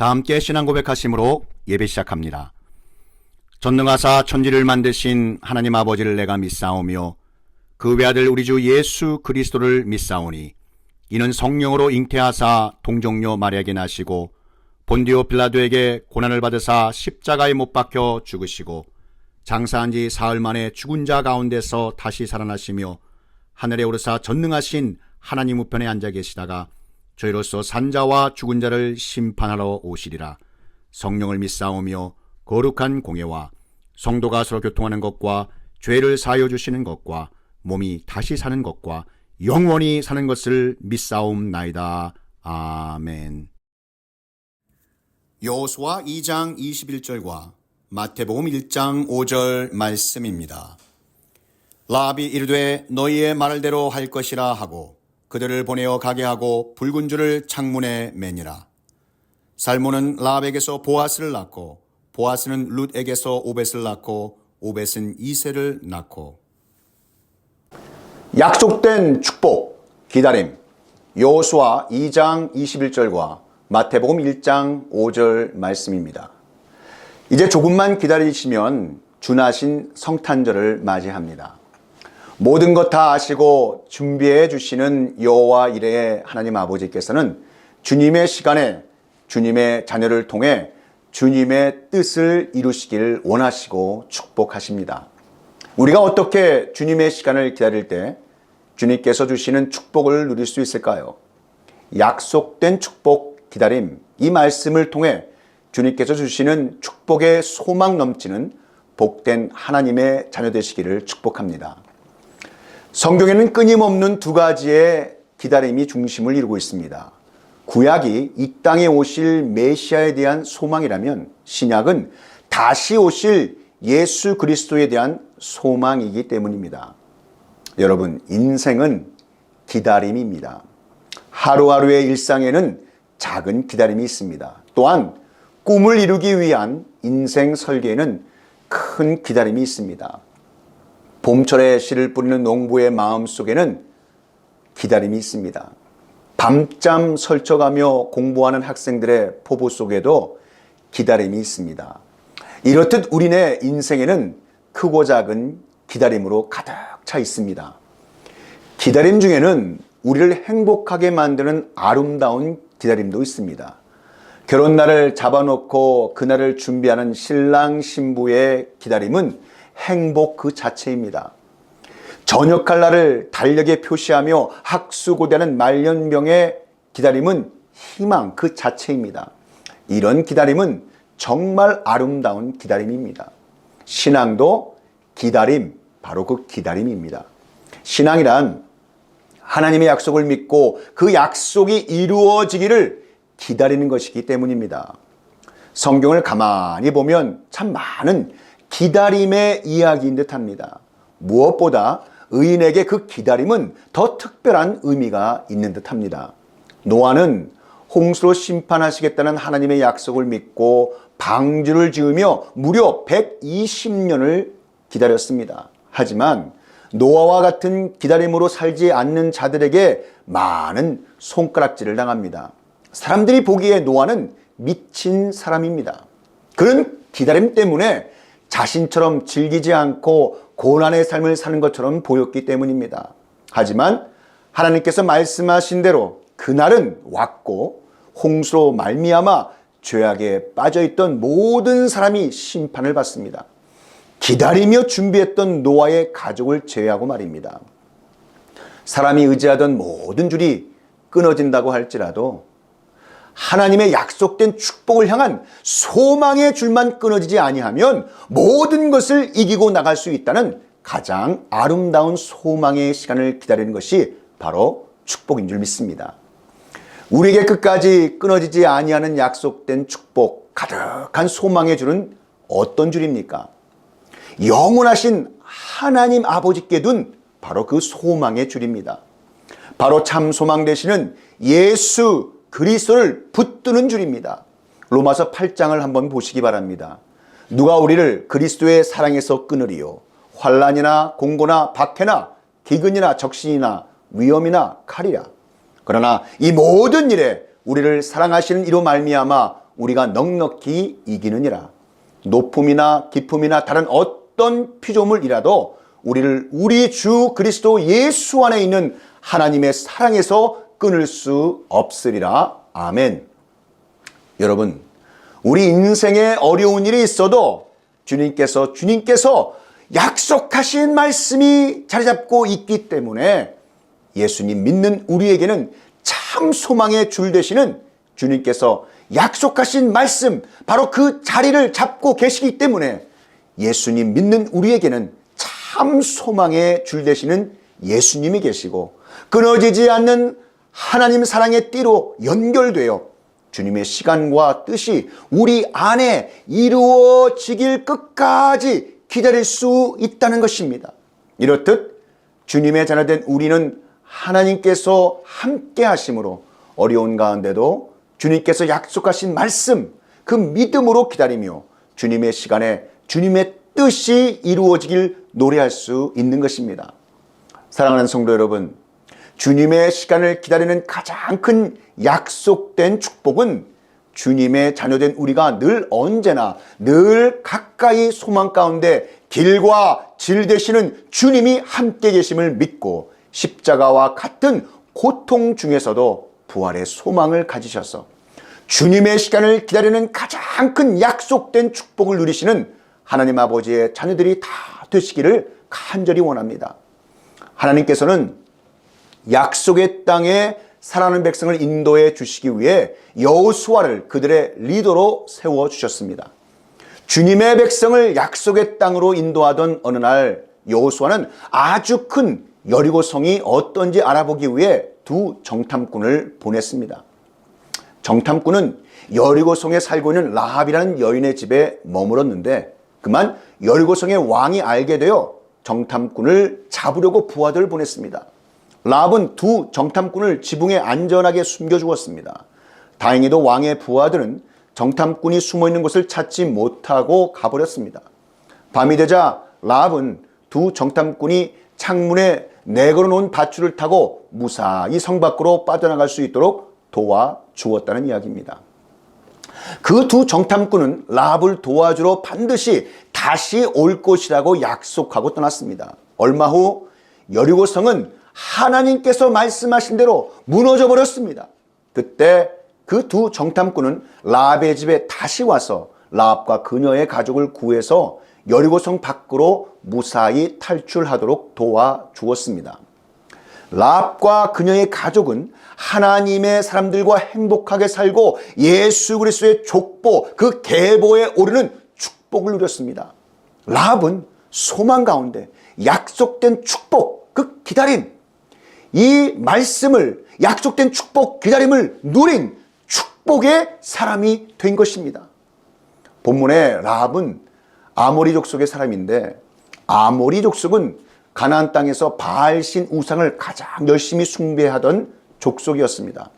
다 함께 신앙 고백하심으로 예배 시작합니다. 전능하사 천지를 만드신 하나님 아버지를 내가 믿사오며 그 외아들 우리 주 예수 그리스도를 믿사오니 이는 성령으로 잉태하사 동정녀 마리아에게 나시고 본디오 빌라도에게 고난을 받으사 십자가에 못 박혀 죽으시고 장사한 지 사흘 만에 죽은 자 가운데서 다시 살아나시며 하늘에 오르사 전능하신 하나님 우편에 앉아 계시다가 저희로서 산자와 죽은 자를 심판하러 오시리라. 성령을 믿사오며 거룩한 공예와 성도가 서로 교통하는 것과 죄를 사하여 주시는 것과 몸이 다시 사는 것과 영원히 사는 것을 믿사옵나이다. 아멘. 여호수아 2장 21절과 마태복음 1장 5절 말씀입니다. 라합이 이르되 너희의 말대로 할 것이라 하고 그들을 보내어 가게 하고 붉은 줄을 창문에 매니라. 살몬은 라합에게서 보아스를 낳고 보아스는 룻에게서 오벳을 낳고 오벳은 이새를 낳고. 약속된 축복, 기다림. 여호수아 2장 21절과 마태복음 1장 5절 말씀입니다. 이제 조금만 기다리시면 주나신 성탄절을 맞이합니다. 모든 것 다 아시고 준비해 주시는 여호와 이레의 하나님 아버지께서는 주님의 시간에 주님의 자녀를 통해 주님의 뜻을 이루시길 원하시고 축복하십니다. 우리가 어떻게 주님의 시간을 기다릴 때 주님께서 주시는 축복을 누릴 수 있을까요? 약속된 축복, 기다림, 이 말씀을 통해 주님께서 주시는 축복의 소망 넘치는 복된 하나님의 자녀 되시기를 축복합니다. 성경에는 끊임없는 두 가지의 기다림이 중심을 이루고 있습니다. 구약이 이 땅에 오실 메시아에 대한 소망이라면 신약은 다시 오실 예수 그리스도에 대한 소망이기 때문입니다. 여러분, 인생은 기다림입니다. 하루하루의 일상에는 작은 기다림이 있습니다. 또한 꿈을 이루기 위한 인생 설계에는 큰 기다림이 있습니다. 봄철에 씨를 뿌리는 농부의 마음속에는 기다림이 있습니다. 밤잠 설쳐가며 공부하는 학생들의 포부 속에도 기다림이 있습니다. 이렇듯 우리네 인생에는 크고 작은 기다림으로 가득 차 있습니다. 기다림 중에는 우리를 행복하게 만드는 아름다운 기다림도 있습니다. 결혼날을 잡아놓고 그날을 준비하는 신랑 신부의 기다림은 행복 그 자체입니다. 전역할 날을 달력에 표시하며 학수고대하는 말년병의 기다림은 희망 그 자체입니다. 이런 기다림은 정말 아름다운 기다림입니다. 신앙도 기다림, 바로 그 기다림입니다. 신앙이란 하나님의 약속을 믿고 그 약속이 이루어지기를 기다리는 것이기 때문입니다. 성경을 가만히 보면 참 많은 기다림의 이야기인 듯합니다. 무엇보다 의인에게 그 기다림은 더 특별한 의미가 있는 듯합니다. 노아는 홍수로 심판하시겠다는 하나님의 약속을 믿고 방주를 지으며 무려 120년을 기다렸습니다. 하지만 노아와 같은 기다림으로 살지 않는 자들에게 많은 손가락질을 당합니다. 사람들이 보기에 노아는 미친 사람입니다. 그런 기다림 때문에 자신처럼 즐기지 않고 고난의 삶을 사는 것처럼 보였기 때문입니다. 하지만 하나님께서 말씀하신 대로 그날은 왔고 홍수로 말미암아 죄악에 빠져있던 모든 사람이 심판을 받습니다. 기다리며 준비했던 노아의 가족을 제외하고 말입니다. 사람이 의지하던 모든 줄이 끊어진다고 할지라도 하나님의 약속된 축복을 향한 소망의 줄만 끊어지지 아니하면 모든 것을 이기고 나갈 수 있다는 가장 아름다운 소망의 시간을 기다리는 것이 바로 축복인 줄 믿습니다. 우리에게 끝까지 끊어지지 아니하는 약속된 축복, 가득한 소망의 줄은 어떤 줄입니까? 영원하신 하나님 아버지께 둔 바로 그 소망의 줄입니다. 바로 참 소망 되시는 예수 그리스도를 붙드는 줄입니다. 로마서 8장을 한번 보시기 바랍니다. 누가 우리를 그리스도의 사랑에서 끊으리요? 환난이나 공고나 박해나 기근이나 적신이나 위험이나 칼이라. 그러나 이 모든 일에 우리를 사랑하시는 이로 말미암아 우리가 넉넉히 이기느니라. 높음이나 깊음이나 다른 어떤 피조물이라도 우리를 우리 주 그리스도 예수 안에 있는 하나님의 사랑에서 끊을 수 없으리라. 아멘. 여러분, 우리 인생에 어려운 일이 있어도 주님께서 약속하신 말씀이 자리 잡고 있기 때문에 예수님 믿는 우리에게는 참 소망의 줄 되시는 주님께서 약속하신 말씀, 바로 그 자리를 잡고 계시기 때문에 예수님 믿는 우리에게는 참 소망의 줄 되시는 예수님이 계시고 끊어지지 않는 하나님 사랑의 띠로 연결되어 주님의 시간과 뜻이 우리 안에 이루어지길 끝까지 기다릴 수 있다는 것입니다. 이렇듯 주님의 자녀된 우리는 하나님께서 함께 하심으로 어려운 가운데도 주님께서 약속하신 말씀, 그 믿음으로 기다리며 주님의 시간에 주님의 뜻이 이루어지길 노래할 수 있는 것입니다. 사랑하는 성도 여러분, 주님의 시간을 기다리는 가장 큰 약속된 축복은 주님의 자녀된 우리가 늘 언제나 늘 가까이 소망 가운데 길과 질 되시는 주님이 함께 계심을 믿고 십자가와 같은 고통 중에서도 부활의 소망을 가지셔서 주님의 시간을 기다리는 가장 큰 약속된 축복을 누리시는 하나님 아버지의 자녀들이 다 되시기를 간절히 원합니다. 하나님께서는 약속의 땅에 살아가는 백성을 인도해 주시기 위해 여호수아를 그들의 리더로 세워주셨습니다. 주님의 백성을 약속의 땅으로 인도하던 어느 날 여호수아는 아주 큰 여리고성이 어떤지 알아보기 위해 두 정탐꾼을 보냈습니다. 정탐꾼은 여리고성에 살고 있는 라합이라는 여인의 집에 머물었는데 그만 여리고성의 왕이 알게 되어 정탐꾼을 잡으려고 부하들을 보냈습니다. 라합은 두 정탐꾼을 지붕에 안전하게 숨겨주었습니다. 다행히도 왕의 부하들은 정탐꾼이 숨어있는 곳을 찾지 못하고 가버렸습니다. 밤이 되자 라합은 두 정탐꾼이 창문에 내걸어 놓은 밧줄을 타고 무사히 성 밖으로 빠져나갈 수 있도록 도와주었다는 이야기입니다. 그 두 정탐꾼은 라합을 도와주러 반드시 다시 올 것이라고 약속하고 떠났습니다. 얼마 후 여리고성은 하나님께서 말씀하신 대로 무너져 버렸습니다. 그때 그 두 정탐꾼은 라합의 집에 다시 와서 라합과 그녀의 가족을 구해서 여리고성 밖으로 무사히 탈출하도록 도와주었습니다. 라합과 그녀의 가족은 하나님의 사람들과 행복하게 살고 예수 그리스도의 족보, 그 계보에 오르는 축복을 누렸습니다. 라합은 소망 가운데 약속된 축복, 그 기다림, 이 말씀을, 약속된 축복, 기다림을 누린 축복의 사람이 된 것입니다. 본문에 라합은 아모리 족속의 사람인데 아모리 족속은 가나안 땅에서 바알신 우상을 가장 열심히 숭배하던 족속이었습니다.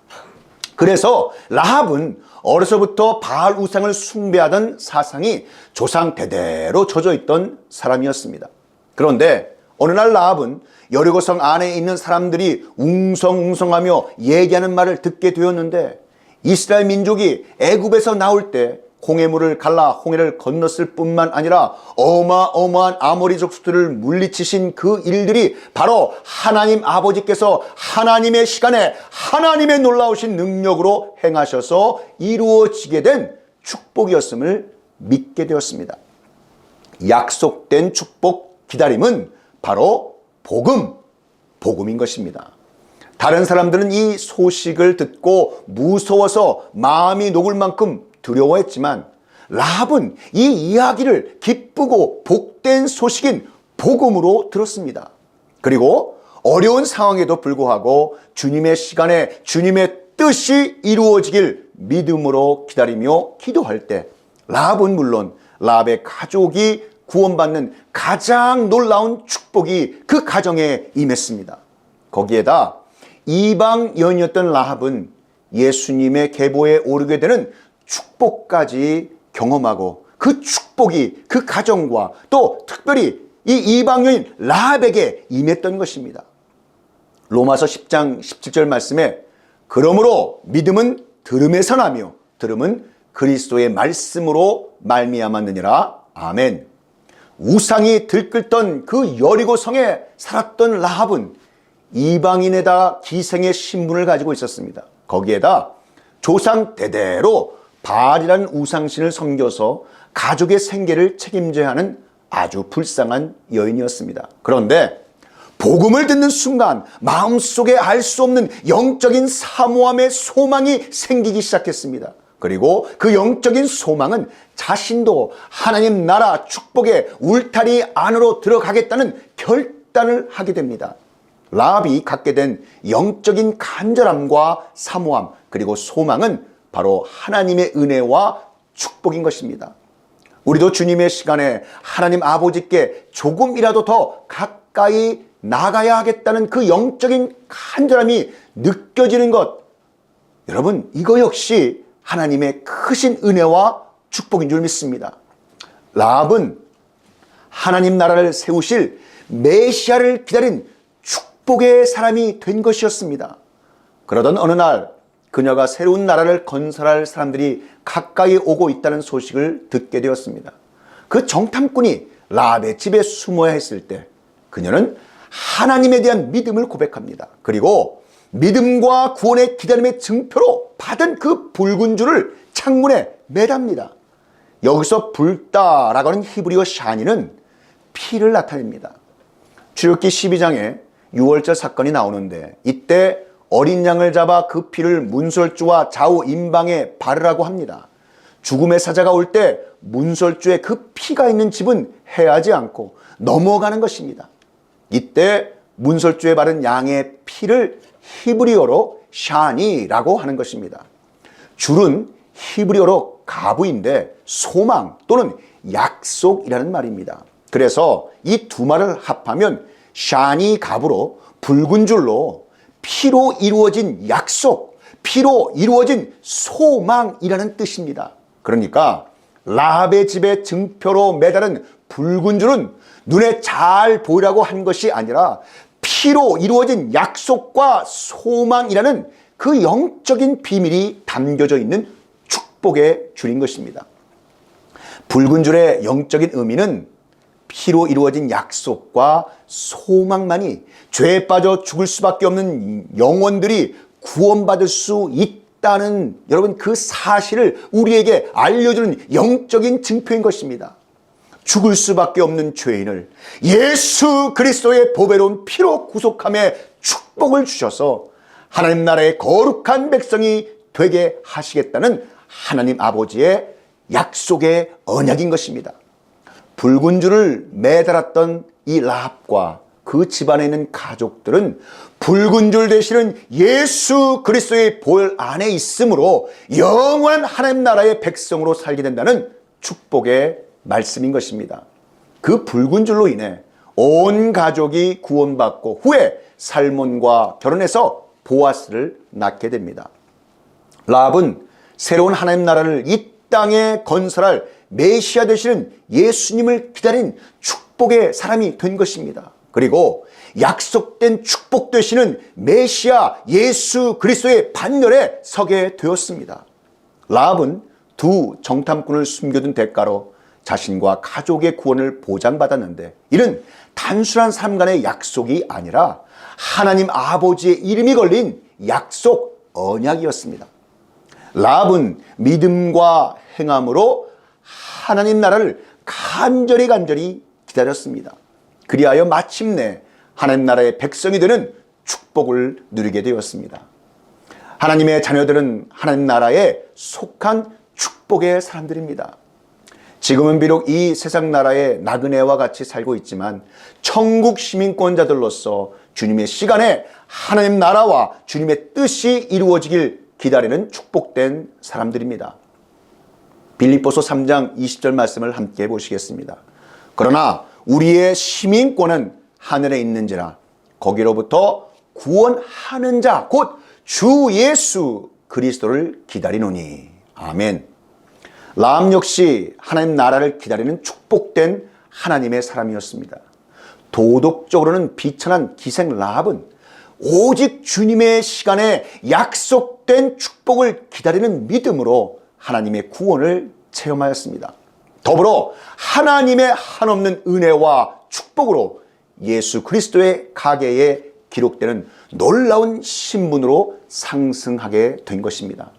그래서 라합은 어려서부터 바알 우상을 숭배하던 사상이 조상 대대로 젖어 있던 사람이었습니다. 그런데 어느 날 라합은 여리고성 안에 있는 사람들이 웅성웅성하며 얘기하는 말을 듣게 되었는데 이스라엘 민족이 애굽에서 나올 때 홍해물을 갈라 홍해를 건넜을 뿐만 아니라 어마어마한 아모리 족속들을 물리치신 그 일들이 바로 하나님 아버지께서 하나님의 시간에 하나님의 놀라우신 능력으로 행하셔서 이루어지게 된 축복이었음을 믿게 되었습니다. 약속된 축복 기다림은 바로 복음인 것입니다. 다른 사람들은 이 소식을 듣고 무서워서 마음이 녹을 만큼 두려워했지만 라합은 이 이야기를 기쁘고 복된 소식인 복음으로 들었습니다. 그리고 어려운 상황에도 불구하고 주님의 시간에 주님의 뜻이 이루어지길 믿음으로 기다리며 기도할 때 라합은 물론 라합의 가족이 구원받는 가장 놀라운 축복이 그 가정에 임했습니다. 거기에다 이방 여인이었던 라합은 예수님의 계보에 오르게 되는 축복까지 경험하고 그 축복이 그 가정과 또 특별히 이 이방 여인 라합에게 임했던 것입니다. 로마서 10장 17절 말씀에 그러므로 믿음은 들음에서 나며 들음은 그리스도의 말씀으로 말미암았느니라. 아멘. 우상이 들끓던 그 여리고 성에 살았던 라합은 이방인에다 기생의 신분을 가지고 있었습니다. 거기에다 조상 대대로 바알이라는 우상신을 섬겨서 가족의 생계를 책임져야 하는 아주 불쌍한 여인이었습니다. 그런데 복음을 듣는 순간 마음속에 알 수 없는 영적인 사모함의 소망이 생기기 시작했습니다. 그리고 그 영적인 소망은 자신도 하나님 나라 축복의 울타리 안으로 들어가겠다는 결단을 하게 됩니다. 라합이 갖게 된 영적인 간절함과 사모함 그리고 소망은 바로 하나님의 은혜와 축복인 것입니다. 우리도 주님의 시간에 하나님 아버지께 조금이라도 더 가까이 나가야 하겠다는 그 영적인 간절함이 느껴지는 것, 여러분 이거 역시 하나님의 크신 은혜와 축복인 줄 믿습니다. 라합은 하나님 나라를 세우실 메시아를 기다린 축복의 사람이 된 것이었습니다. 그러던 어느 날 그녀가 새로운 나라를 건설할 사람들이 가까이 오고 있다는 소식을 듣게 되었습니다. 그 정탐꾼이 라합의 집에 숨어야 했을 때 그녀는 하나님에 대한 믿음을 고백합니다. 그리고 믿음과 구원의 기다림의 증표로 받은 그 붉은 줄을 창문에 매답니다. 여기서 붉다라고 하는 히브리어 샤니는 피를 나타냅니다. 출애굽기 12장에 유월절 사건이 나오는데 이때 어린 양을 잡아 그 피를 문설주와 좌우 임방에 바르라고 합니다. 죽음의 사자가 올 때 문설주에 그 피가 있는 집은 해하지 않고 넘어가는 것입니다. 이때 문설주에 바른 양의 피를 히브리어로 샤니라고 하는 것입니다. 줄은 히브리어로 가부인데 소망 또는 약속이라는 말입니다. 그래서 이 두 말을 합하면 샤니 가부로 붉은 줄로 피로 이루어진 약속, 피로 이루어진 소망이라는 뜻입니다. 그러니까 라합의 집에 증표로 매달은 붉은 줄은 눈에 잘 보이라고 한 것이 아니라 피로 이루어진 약속과 소망이라는 그 영적인 비밀이 담겨져 있는 축복의 줄인 것입니다. 붉은 줄의 영적인 의미는 피로 이루어진 약속과 소망만이 죄에 빠져 죽을 수밖에 없는 영혼들이 구원받을 수 있다는 여러분 그 사실을 우리에게 알려주는 영적인 증표인 것입니다. 죽을 수밖에 없는 죄인을 예수 그리스도의 보배로운 피로 구속함에 축복을 주셔서 하나님 나라의 거룩한 백성이 되게 하시겠다는 하나님 아버지의 약속의 언약인 것입니다. 붉은 줄을 매달았던 이 라합과 그 집안에 있는 가족들은 붉은 줄 되시는 예수 그리스도의 보혈 안에 있으므로 영원한 하나님 나라의 백성으로 살게 된다는 축복의 말씀인 것입니다. 그 붉은 줄로 인해 온 가족이 구원받고 후에 살몬과 결혼해서 보아스를 낳게 됩니다. 라합은 새로운 하나님 나라를 이 땅에 건설할 메시아 되시는 예수님을 기다린 축복의 사람이 된 것입니다. 그리고 약속된 축복 되시는 메시아 예수 그리스도의 반열에 서게 되었습니다. 라합은 두 정탐꾼을 숨겨둔 대가로 자신과 가족의 구원을 보장받았는데 이는 단순한 삶 간의 약속이 아니라 하나님 아버지의 이름이 걸린 약속 언약이었습니다. 라합은 믿음과 행함으로 하나님 나라를 간절히 기다렸습니다. 그리하여 마침내 하나님 나라의 백성이 되는 축복을 누리게 되었습니다. 하나님의 자녀들은 하나님 나라에 속한 축복의 사람들입니다. 지금은 비록 이 세상 나라의 나그네와 같이 살고 있지만 천국 시민권자들로서 주님의 시간에 하나님 나라와 주님의 뜻이 이루어지길 기다리는 축복된 사람들입니다. 빌립보서 3장 20절 말씀을 함께 보시겠습니다. 그러나 우리의 시민권은 하늘에 있는지라 거기로부터 구원하는 자 곧 주 예수 그리스도를 기다리노니. 아멘. 라합 역시 하나님 나라를 기다리는 축복된 하나님의 사람이었습니다. 도덕적으로는 비천한 기생 라합은 오직 주님의 시간에 약속된 축복을 기다리는 믿음으로 하나님의 구원을 체험하였습니다. 더불어 하나님의 한없는 은혜와 축복으로 예수 그리스도의 가계에 기록되는 놀라운 신분으로 상승하게 된 것입니다.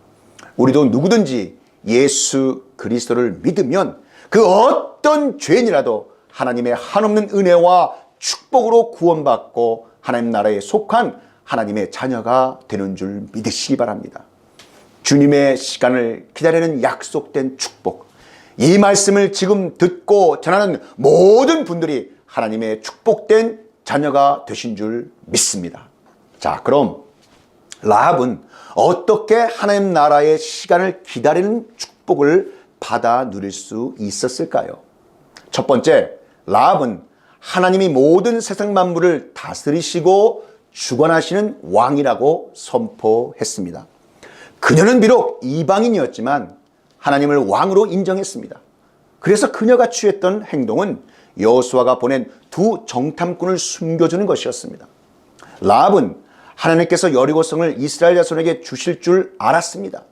우리도 누구든지 예수 그리스도를 믿으면 그 어떤 죄인이라도 하나님의 한없는 은혜와 축복으로 구원받고 하나님 나라에 속한 하나님의 자녀가 되는 줄 믿으시기 바랍니다. 주님의 시간을 기다리는 약속된 축복, 이 말씀을 지금 듣고 전하는 모든 분들이 하나님의 축복된 자녀가 되신 줄 믿습니다. 자, 그럼 라합은 어떻게 하나님 나라의 시간을 기다리는 축복을 받아 누릴 수 있었을까요? 첫 번째, 라합은 하나님이 모든 세상 만물을 다스리시고 주관하시는 왕이라고 선포했습니다. 그녀는 비록 이방인이었지만 하나님을 왕으로 인정했습니다. 그래서 그녀가 취했던 행동은 여호수아가 보낸 두 정탐꾼을 숨겨주는 것이었습니다. 라합은 하나님께서 여리고성을 이스라엘 자손에게 주실 줄 알았습니다.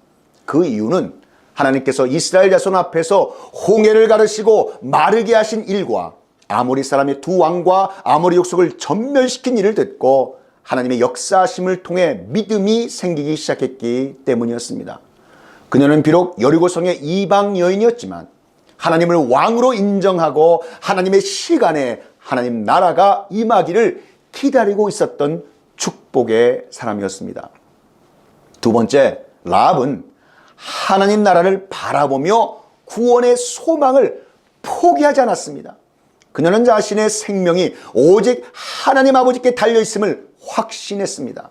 그 이유는 하나님께서 이스라엘 자손 앞에서 홍해를 가르시고 마르게 하신 일과 아모리 사람의 두 왕과 아모리 족속을 전멸시킨 일을 듣고 하나님의 역사하심을 통해 믿음이 생기기 시작했기 때문이었습니다. 그녀는 비록 여리고성의 이방 여인이었지만 하나님을 왕으로 인정하고 하나님의 시간에 하나님 나라가 임하기를 기다리고 있었던 축복의 사람이었습니다. 두 번째, 라합은 하나님 나라를 바라보며 구원의 소망을 포기하지 않았습니다. 그녀는 자신의 생명이 오직 하나님 아버지께 달려있음을 확신했습니다.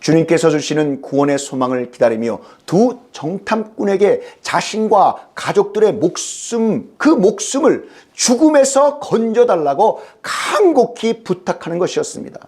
주님께서 주시는 구원의 소망을 기다리며 두 정탐꾼에게 자신과 가족들의 그 목숨을 죽음에서 건져달라고 간곡히 부탁하는 것이었습니다.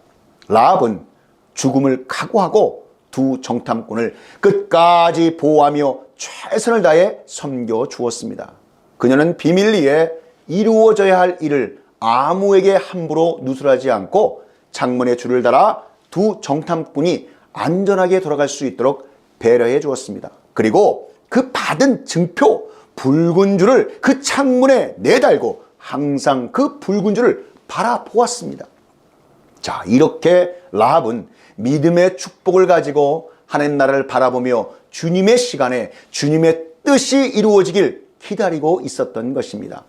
라합은 죽음을 각오하고 두 정탐꾼을 끝까지 보호하며 최선을 다해 섬겨 주었습니다. 그녀는 비밀리에 이루어져야 할 일을 아무에게 함부로 누설하지 않고 창문에 줄을 달아 두 정탐꾼이 안전하게 돌아갈 수 있도록 배려해 주었습니다. 그리고 그 받은 증표 붉은 줄을 그 창문에 내달고 항상 그 붉은 줄을 바라보았습니다. 자, 이렇게 라합은 믿음의 축복을 가지고 하나님 나라를 바라보며 주님의 시간에 주님의 뜻이 이루어지길 기다리고 있었던 것입니다.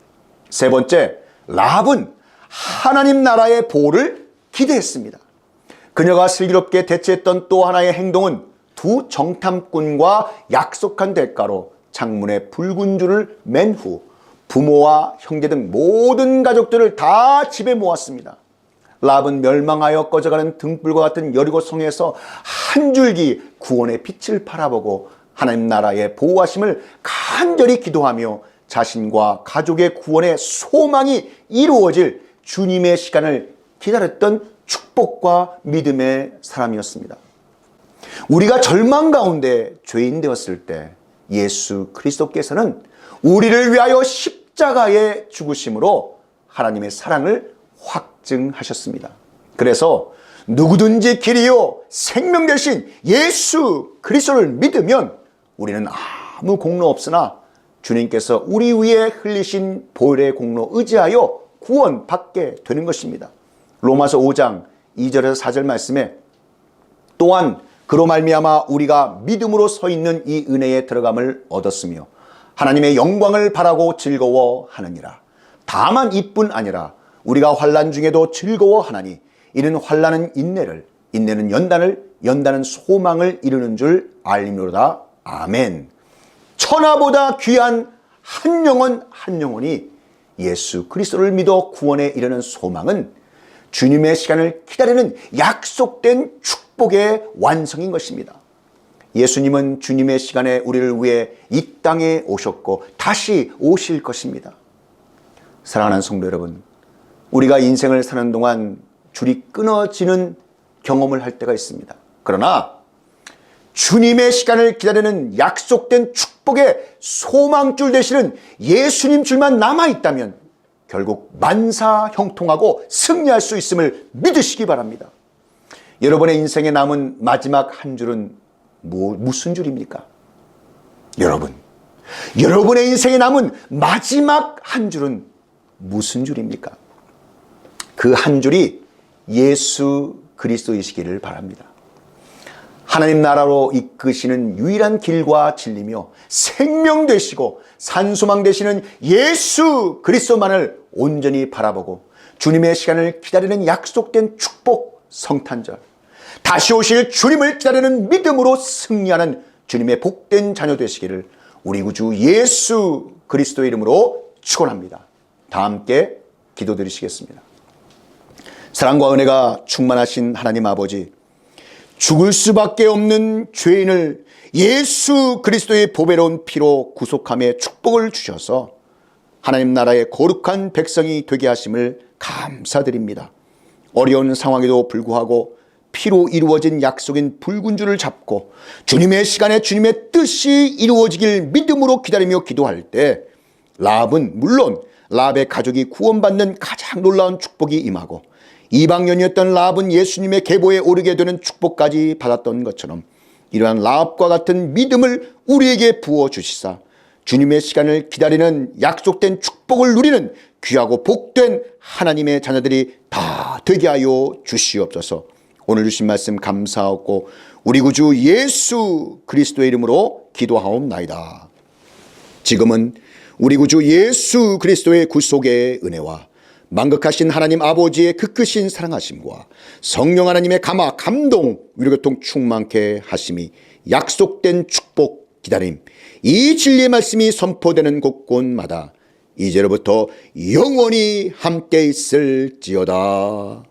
세 번째, 라합은 하나님 나라의 보호를 기대했습니다. 그녀가 슬기롭게 대처했던 또 하나의 행동은 두 정탐꾼과 약속한 대가로 창문에 붉은 줄을 맨 후 부모와 형제 등 모든 가족들을 다 집에 모았습니다. 라합은 멸망하여 꺼져가는 등불과 같은 여리고 성에서 한 줄기 구원의 빛을 바라보고 하나님 나라의 보호하심을 간절히 기도하며 자신과 가족의 구원의 소망이 이루어질 주님의 시간을 기다렸던 축복과 믿음의 사람이었습니다. 우리가 절망 가운데 죄인 되었을 때 예수 그리스도께서는 우리를 위하여 십자가에 죽으심으로 하나님의 사랑을 확증하셨습니다. 그래서 누구든지 길이요 생명 되신 예수 그리스도를 믿으면 우리는 아무 공로 없으나 주님께서 우리 위에 흘리신 보혈의 공로 의지하여 구원받게 되는 것입니다. 로마서 5장 2절에서 4절 말씀에 또한 그로 말미암아 우리가 믿음으로 서 있는 이 은혜에 들어감을 얻었으며 하나님의 영광을 바라고 즐거워하느니라. 다만 이뿐 아니라 우리가 환난 중에도 즐거워하나니 이는 환난은 인내를, 인내는 연단을, 연단은 소망을 이루는 줄 알미로다. 아멘. 천하보다 귀한 한 영혼 한 영혼이 예수 그리스도를 믿어 구원에 이르는 소망은 주님의 시간을 기다리는 약속된 축복의 완성인 것입니다. 예수님은 주님의 시간에 우리를 위해 이 땅에 오셨고 다시 오실 것입니다. 사랑하는 성도 여러분, 우리가 인생을 사는 동안 줄이 끊어지는 경험을 할 때가 있습니다. 그러나 주님의 시간을 기다리는 약속된 축복의 소망줄 되시는 예수님 줄만 남아있다면 결국 만사 형통하고 승리할 수 있음을 믿으시기 바랍니다. 여러분의 인생에 남은 마지막 한 줄은 무슨 줄입니까? 여러분, 여러분의 인생에 남은 마지막 한 줄은 무슨 줄입니까? 그 한 줄이 예수 그리스도이시기를 바랍니다. 하나님 나라로 이끄시는 유일한 길과 진리며 생명 되시고 산소망 되시는 예수 그리스도만을 온전히 바라보고 주님의 시간을 기다리는 약속된 축복 성탄절, 다시 오실 주님을 기다리는 믿음으로 승리하는 주님의 복된 자녀 되시기를 우리 구주 예수 그리스도의 이름으로 축원합니다. 다 함께 기도드리시겠습니다. 사랑과 은혜가 충만하신 하나님 아버지, 죽을 수밖에 없는 죄인을 예수 그리스도의 보배로운 피로 구속함의 축복을 주셔서 하나님 나라의 거룩한 백성이 되게 하심을 감사드립니다. 어려운 상황에도 불구하고 피로 이루어진 약속인 붉은 줄을 잡고 주님의 시간에 주님의 뜻이 이루어지길 믿음으로 기다리며 기도할 때 라합은 물론 라합의 가족이 구원받는 가장 놀라운 축복이 임하고 이방년이었던 라합은 예수님의 계보에 오르게 되는 축복까지 받았던 것처럼 이러한 라합과 같은 믿음을 우리에게 부어주시사 주님의 시간을 기다리는 약속된 축복을 누리는 귀하고 복된 하나님의 자녀들이 다 되게 하여 주시옵소서. 오늘 주신 말씀 감사하고 우리 구주 예수 그리스도의 이름으로 기도하옵나이다. 지금은 우리 구주 예수 그리스도의 구속의 은혜와 만극하신 하나님 아버지의 그 크신 사랑하심과 성령 하나님의 감화 감동 위로교통 충만케 하심이 약속된 축복 기다림, 이 진리의 말씀이 선포되는 곳곳마다 이제로부터 영원히 함께 있을지어다.